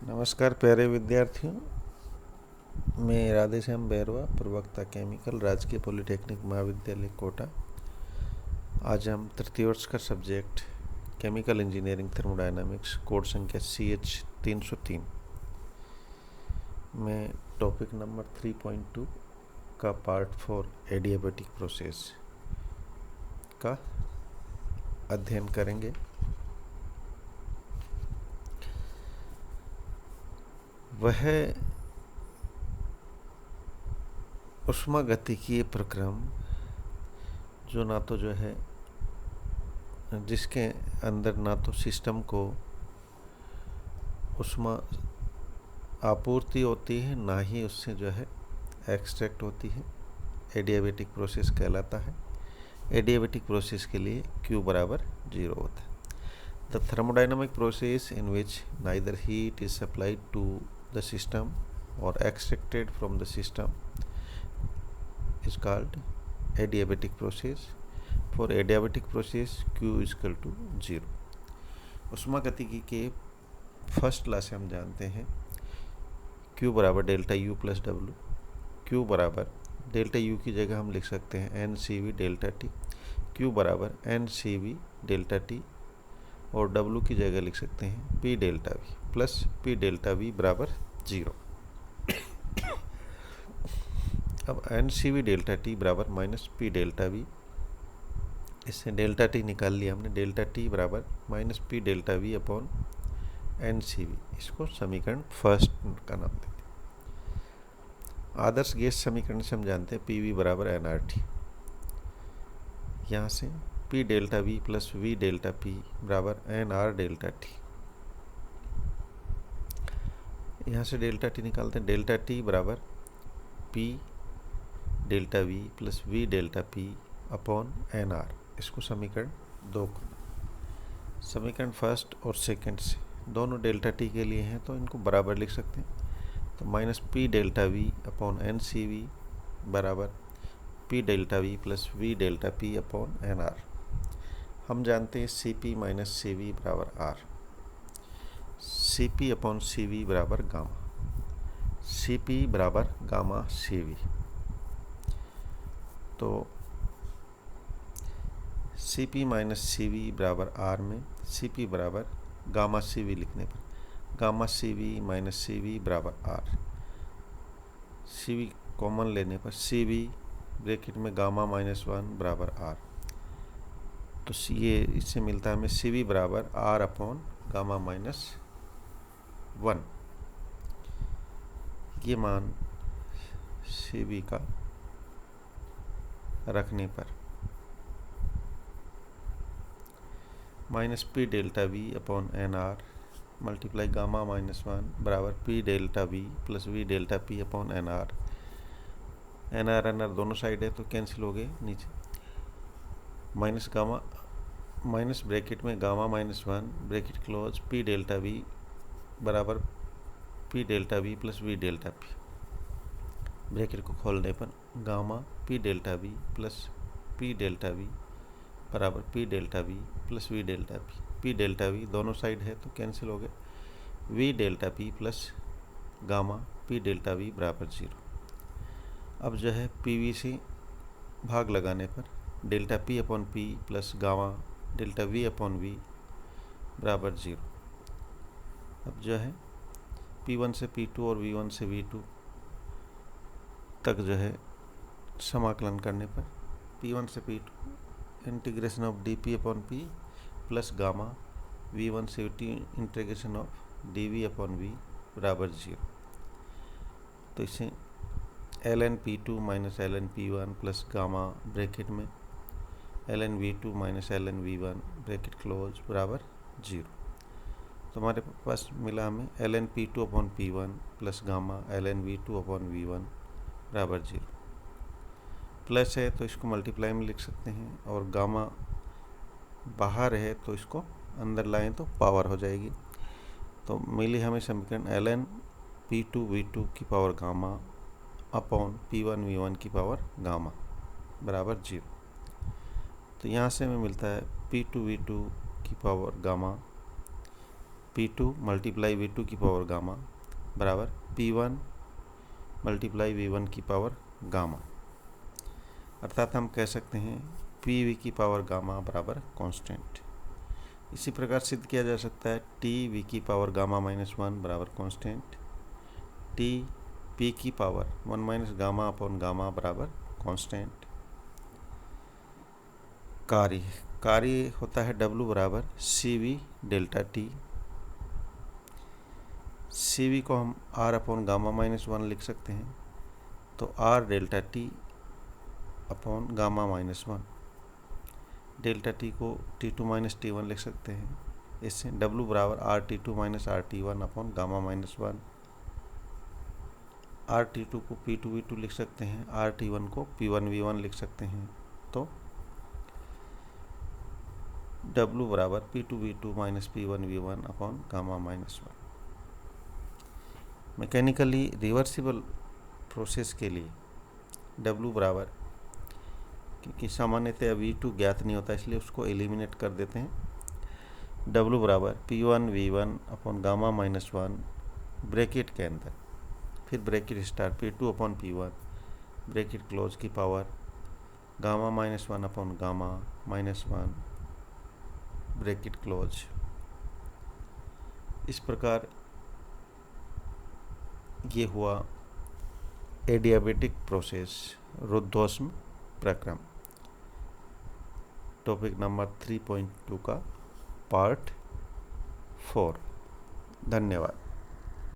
नमस्कार प्यारे विद्यार्थियों, मैं राधेश्याम बैरवा, प्रवक्ता केमिकल, राजकीय पॉलिटेक्निक महाविद्यालय कोटा। आज हम तृतीय वर्ष का subject chemical engineering thermodynamics, code संख्या CH 303 में टॉपिक नंबर 3.2 का पार्ट 4 एडियाबेटिक प्रोसेस का अध्ययन करेंगे। वह ऊष्मागतिकीय प्रक्रम जो ना तो जो है जिसके अंदर ना तो सिस्टम को ऊष्मा आपूर्ति होती है, ना ही उससे जो है एक्सट्रैक्ट होती है, एडियाबेटिक प्रोसेस कहलाता है। एडियाबेटिक प्रोसेस के लिए Q बराबर 0 होता है। The thermodynamic process in which neither heat is supplied to the system और extracted from the system is called adiabatic process. For adiabatic process Q is equal to 0. ऊष्मागतिकी के फर्स्ट लॉ से हम जानते हैं Q बराबर delta U plus W। Q बराबर delta U की जगह हम लिख सकते हैं NCV डेल्टा T। Q बराबर NCV डेल्टा T और W की जगह लिख सकते हैं P delta V plus P delta V बराबर 0। अब NCV डेल्टा T बराबर माइनस P डेल्टा V, इससे डेल्टा T निकाल लिया हमने। डेल्टा T बराबर minus P delta V upon NCV, इसको समीकरण फर्स्ट का नाम देते हैं। आदर्श गैस समीकरण से हम जानते हैं PV बराबर nRT। यहाँ से P delta V plus V delta P बराबर nR डेल्टा T। यहाँ से डेल्टा T निकालते हैं। डेल्टा T बराबर P delta V plus V delta P upon nR, इसको समीकरण 2 को। समीकरण फर्स्ट और सेकंड से दोनों डेल्टा T के लिए हैं तो इनको बराबर लिख सकते हैं। तो minus P delta V upon NCV बराबर P delta V plus V delta P upon nR। हम जानते हैं CP माइनस CV बराबर R। CP अपॉन CV बराबर गामा। CP बराबर गामा CV। तो CP माइनस CV बराबर R में CP बराबर गामा CV लिखने पर गामा CV माइनस CV बराबर R। CV कॉमन लेने पर CV ब्रैकेट में गामा माइनस 1 बराबर R। तो ये इससे मिलता है हमें CV बराबर R अपॉन गामा माइनस 1। ये मान CV का रखने पर minus P delta V upon nR multiply gamma minus 1 बराबर P delta V plus V delta P upon nR। nR दोनों साइड है तो कैंसिल हो गए नीचे। माइनस गामा माइनस ब्रैकेट में gamma minus 1 bracket close P delta V बराबर P delta V plus V delta P। Bracket को खोलने पर gamma P delta V plus P delta V बराबर P delta V plus V delta P। P delta V दोनों side है तो cancel हो गए। V delta P plus gamma P delta V बराबर 0। अब जो है PV से भाग लगाने पर delta P upon P plus gamma delta V upon V बराबर 0। अब जो है P1 से P2 और V1 से V2 तक जो है समाकलन करने पर P1 से P2 integration of dP upon P plus gamma V1 से T integration of dV upon V बराबर 0। तो इसे ln P2 minus ln P1 plus gamma bracket में ln V2 minus ln V1 bracket close बराबर 0। तो हमारे पास मिला हमें ln P2 upon P1 plus gamma ln V2 upon V1 बराबर 0। प्लस है तो इसको मल्टीप्लाई में लिख सकते हैं और गामा बाहर है तो इसको अंदर लाएं तो पावर हो जाएगी। तो मिली हमें समीकरण ln P2 V2 की power gamma upon P1 V1 की पावर गामा बराबर 0। तो यहाँ से हमें मिलता है P2 V2 की power gamma P2 multiply V2 की पावर गामा बराबर P1 मल्टीप्लाई V1 की पावर गामा, अर्थात हम कह सकते हैं PV की पावर गामा बराबर कांस्टेंट। इसी प्रकार सिद्ध किया जा सकता है TV की पावर गामा -1 बराबर कांस्टेंट, P की power 1 minus gamma upon gamma बराबर कांस्टेंट। कार्य होता है W बराबर CV डेल्टा T। CV को हम R अपॉन गामा -1 लिख सकते हैं, तो R delta T upon gamma -1। Delta T को T2 - T1 लिख सकते हैं। इससे W बराबर RT2 - RT1 upon gamma -1। RT2 को P2V2 लिख सकते हैं, RT1 को P1V1 लिख सकते हैं। तो W बराबर P2V2 - P1V1 upon gamma -1। Mechanically reversible process के लिए W बराबर, क्योंकि सामान्यतः V2 ज्ञात नहीं होता इसलिए उसको एलिमिनेट कर देते हैं। W बराबर P1V1 अपॉन गामा -1 ब्रैकेट के अंदर, फिर bracket star P2 upon P1 bracket close की power gamma -1 upon gamma -1 bracket close. इस प्रकार ये हुआ एडियाबेटिक प्रोसेस, रुद्धोष्म प्रक्रम, टॉपिक नंबर 3.2 का पार्ट 4। धन्यवाद।